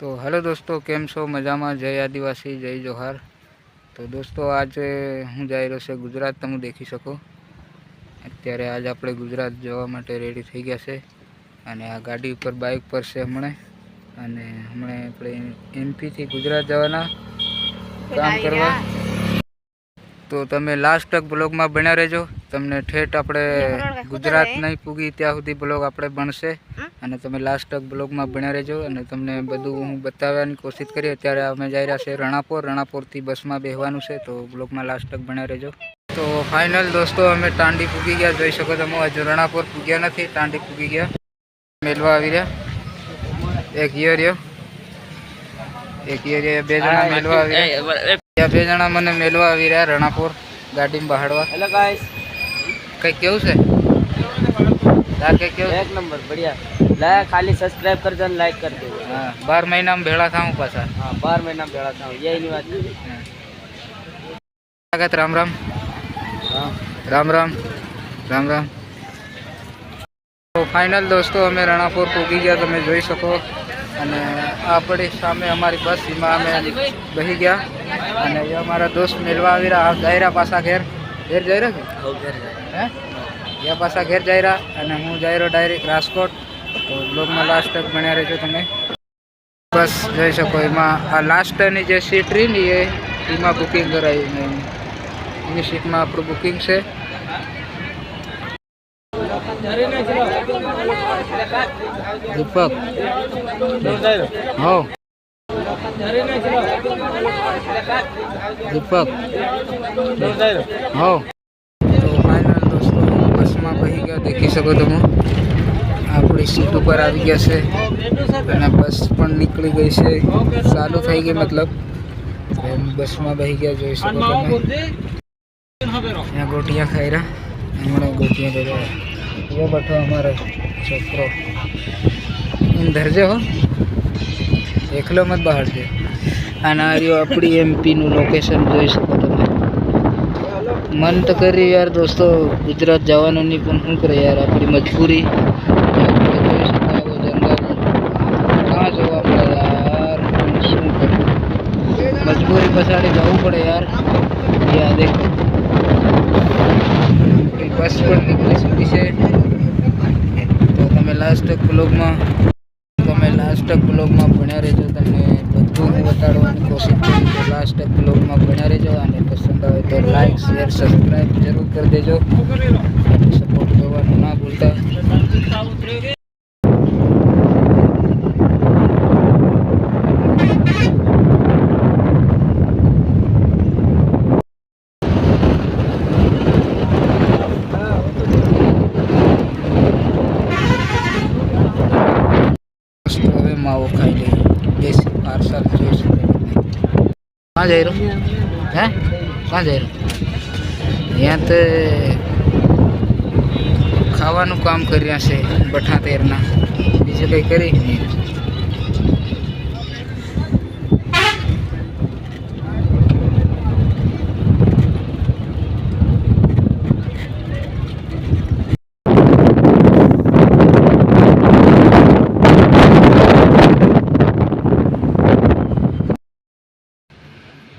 तो हेलो दोस्तों, केम छो? मजा में? जय आदिवासी, जय जोहार। तो दोस्तों आज हूँ जाई रह्यो छे गुजरात। तमे देखी सको अत्यारे आज आपणे गुजरात जवा माटे रेडी थई गया छे अने आ गाड़ी पर बाइक पर छे हमणे अने हमणे आपणे एमपी थी गुजरात जवाना काम करवा। तो तमे लास्ट तक ब्लॉग में बन्या रहेजो। तमने ठेठ आपणे गुजरात नहीं पूगी त्या सुधी ब्लॉग आपणे बनशे अने तमे लास्ट तक ब्लॉग में बन्या रहेजो अने तमने बधुं हूँ बताववानी कोशिश करी। अत्यारे अमे जाई रह्या छे रणापुर थी बस में बेहवानुं छे, तो ब्लॉग में लास्ट तक बन्या रहेजो। तो फाइनल दोस्तों अमे टांडी पूगी गया। जोई शको तमे हजू रणापुर पूग्या नथी, टांडी पूगी गया। मेलवा आवी रह्या, एक हियर रह्यो, एक हियर रह्यो, बे जणा मेलवा आवी रह्या। या बे जणा मने मेलवा आवी रह्या रणापुर गाड़ी में बहाड़वा। हेलो गाइस, कई केवुं छे तार? के केवुं? एक नंबर बढ़िया। लाइक खाली सब्सक्राइब कर दो, लाइक कर दो। हां 12 महीना में भेड़ा थाऊं पाछा। हां 12 महीना में भेड़ा थाऊं, यही नहीं बात। स्वागत। राम राम। हां राम राम राम राम। तो फाइनल दोस्तों अमे रणापुर पूगी गया। तमे जोई शको अने आपणी सामे अमारी बस एमां अमे बही गया अने ये अमारा दोस्त मेलवा आवी रह्या। जायरा पासा घेर जाई रह्यो के? हो घेर जाय हे या पासा घेर जाई रह्या अने हूँ जाई रह्यो डायरेक्ट राजकोट। तो ब्लॉग में लास्ट तक बन्या रहेजो तमे। बस जोई शको एमां आ लास्ट नी जे सीट रही ने एमां बुकिंग कराई ने एनी सीट में आपणुं बुकिंग छे। दीपक हो दीपक हो। तो फाइनल दोस्तों बस में बही गया। देखी सको तुम अपनी सीट पर आ गया से अने बस पण निकली गई से, चालू थई गई मतलब बस में बही गया। जोई शको तुम गोटियां खाई रहा हमने गोटियां दे रहा। ये बैठो हमारा छोकरो, धरजे हो एकलो मत बाहर दे। आना रह्यो अपनी एमपी नु लोकेशन जोई शको तमे। मन तो कर रही यार दोस्तों गुजरात जवानो नी, पण शुं करे यार अपनी मजबूरी। जोई शको वो जंगल कहाँ जोवा पड़े यार, शुं करूं मजबूरी पछाड़ी जवुं पड़े यार। या देखो बस पर निकली चुकी है। तो तमे लास्ट तक ब्लॉग में बन्या रहेजो। तमने बधुं बताडवानी कोशिश करी। तो लास्ट तक ब्लॉग में बन्या रहेजो अने पसंद आवे तो लाइक शेयर सब्सक्राइब जरूर कर देजो। सपोर्ट करवानुं ना भूलता। मावो खाई ले देसी पार्सल जोई शको। कहाँ जाई रहो हैं? कहाँ जाई रहो? यहाँ तो खावानुं काम कर रह्या छे बठा तेरना, बीजे कई करी नहीं।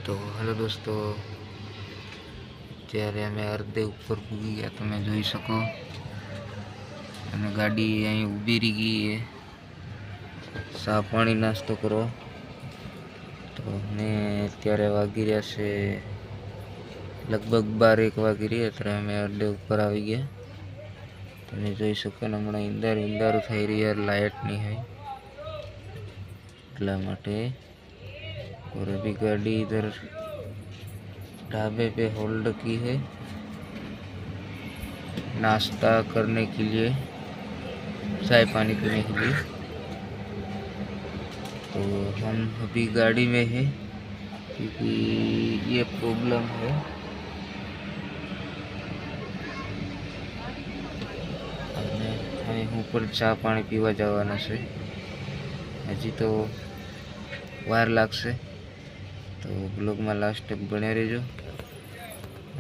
तो हेलो दोस्तों, त्यारे अमे अर्धे ऊपर पूगी गया। तमे जोई शको अने गाड़ी अहीं ऊभी रही गई है सा पाणी नास्तो करवा। तो ने अत्यारे वागी रह्या छे लगभग 12-1 वागी रही। अत्यारे अमे अर्धे ऊपर आवी गया। तमे जोई शको ने हमणां इंदारू थई रही यार, लाइट नहीं है એટલા માટે। और अभी गाड़ी इधर ढाबे पे होल्ड की है नाश्ता करने के लिए, चाय पानी पीने के लिए। तो हम अभी गाड़ी में है क्योंकि ये प्रॉब्लम है। हमें ऊपर चा पानी पीवा जवाना छे, हजी तो वार लागशे। तो ब्लॉग में लास्ट तक बने रहो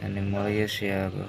अने मळीए छे आगळ।